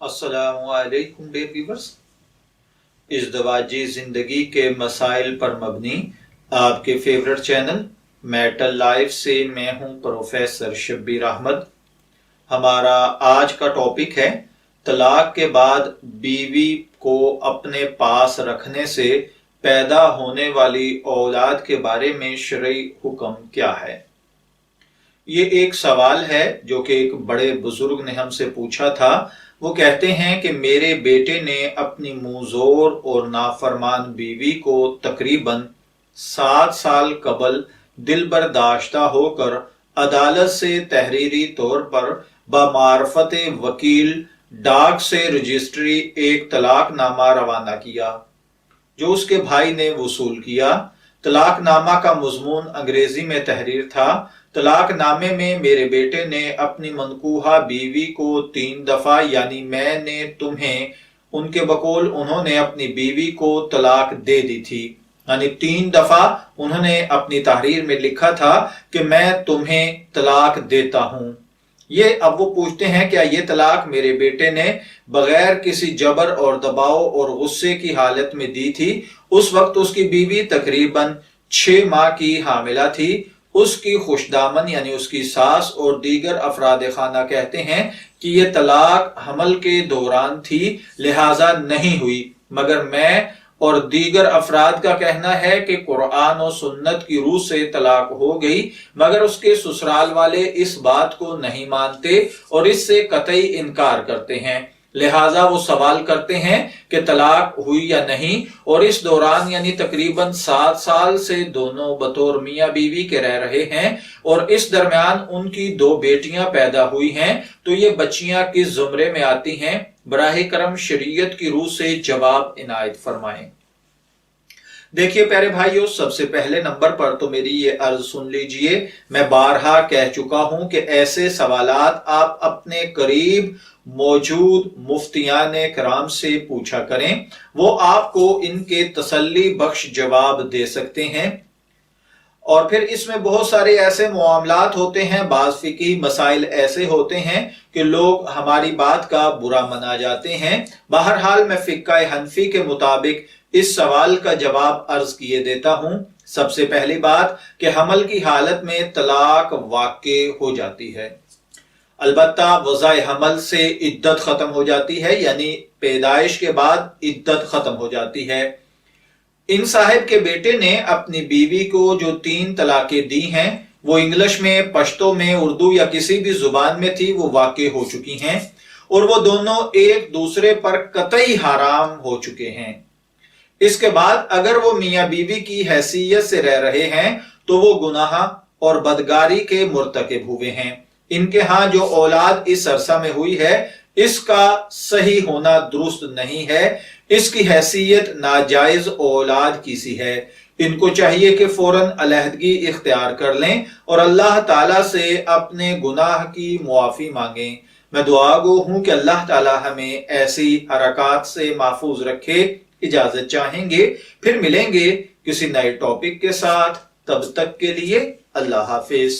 अस्सलामुअलैकुम dear viewers. इज़्दवाजी ज़िंदगी के मसाइल पर मबनी आपके फेवरेट चैनल मैटल लाइफ से मैं हूं प्रोफेसर शब्बीर अहमद। हमारा आज का टॉपिक है तलाक के बाद बीवी को अपने पास रखने से पैदा होने वाली औलाद के बारे में शरई हुक्म क्या है। ये एक सवाल है जो कि एक बड़े बुजुर्ग ने हमसे पूछा था। वो कहते हैं कि मेरे बेटे ने अपनी मुंहजोर और नाफरमान बीवी को तकरीबन 7 साल कबल दिल बर्दाश्ता होकर अदालत से तहरीरी तौर पर बमारफत वकील डाक से रजिस्ट्री एक तलाकनामा रवाना किया जो उसके भाई ने वसूल किया। तलाकनामा का मजमून अंग्रेजी में तहरीर था। तलाकनामे में मेरे बेटे ने अपनी मनकूहा बीवी को 3 दफा यानी मैंने तुम्हें उनके बकौल उन्होंने अपनी बीवी को तलाक दे दी थी, यानी 3 दफा उन्होंने अपनी तहरीर में लिखा था कि मैं तुम्हें तलाक देता हूं। ये अब वो पूछते हैं क्या ये तलाक मेरे बेटे ने बगैर किसी जबर और दबाव और गुस्से की हालत में दी थी। उस वक्त उसकी बीवी तकरीबन 6 माह की हामिला थी। उसकी खुशदामन यानी उसकी सास और दीगर अफराद खाना कहते हैं कि ये तलाक हमल के दौरान थी, लिहाजा नहीं हुई, मगर मैं और दीगर अफराद का कहना है कि कुरान और सुन्नत की रूह से तलाक हो गई, मगर उसके ससुराल वाले इस बात को नहीं मानते और इससे कतई इनकार करते हैं। लिहाजा वो सवाल करते हैं कि तलाक हुई या नहीं, और इस दौरान यानी तकरीबन 7 साल से दोनों बतौर मियां बीवी के रह रहे हैं और इस दरमियान उनकी 2 बेटियां पैदा हुई हैं, तो ये बच्चियां किस जुमरे में आती हैं? बराह करम शरीयत की रूह से जवाब इनायत फरमाएं। देखिए प्यारे भाइयों, सबसे पहले नंबर पर तो मेरी ये अर्ज सुन लीजिए। मैं बारहा कह चुका हूं कि ऐसे सवालात आप अपने करीब मौजूद मुफ्तियान कराम से पूछा करें, वो आपको इनके तसल्ली बख्श जवाब दे सकते हैं। और फिर इसमें बहुत सारे ऐसे मामलात होते हैं, बाज़ फिकी मसाइल ऐसे होते हैं कि लोग हमारी बात का बुरा मना जाते हैं। बहरहाल मैं फिक्का हनफी के मुताबिक इस सवाल का जवाब अर्ज किए देता हूं। सबसे पहली बात कि हमल की हालत में तलाक वाक़े हो जाती है, अलबत्ता वज़ाए हमल से इद्दत खत्म हो जाती है, यानी पैदाइश के बाद इद्दत खत्म हो जाती है। इन साहिब के बेटे ने अपनी बीवी को जो 3 तलाकें दी हैं वो इंग्लिश में, पश्तो में, उर्दू या किसी भी जुबान में थी, वो वाक़े हो चुकी हैं और वो दोनों एक दूसरे पर कतई हराम हो चुके हैं। इसके बाद अगर वो मियां बीवी की हैसियत से रह रहे हैं तो वो गुनाह और बदगारी के मुर्तकिब हुए हैं। इनके यहां जो औलाद इस अरसा में हुई है इसका सही होना दुरुस्त नहीं है, इसकी हैसियत नाजायज औलाद की सी है। इनको चाहिए कि फौरन अलहदगी इख्तियार कर लें और अल्लाह ताला से अपने गुनाह की मुआफी मांगें। मैं दुआ गो हूं कि अल्लाह ताला हमें ऐसी हरकत से महफूज रखे। इजाजत चाहेंगे, फिर मिलेंगे किसी नए टॉपिक के साथ। तब तक के लिए अल्लाह हाफिज।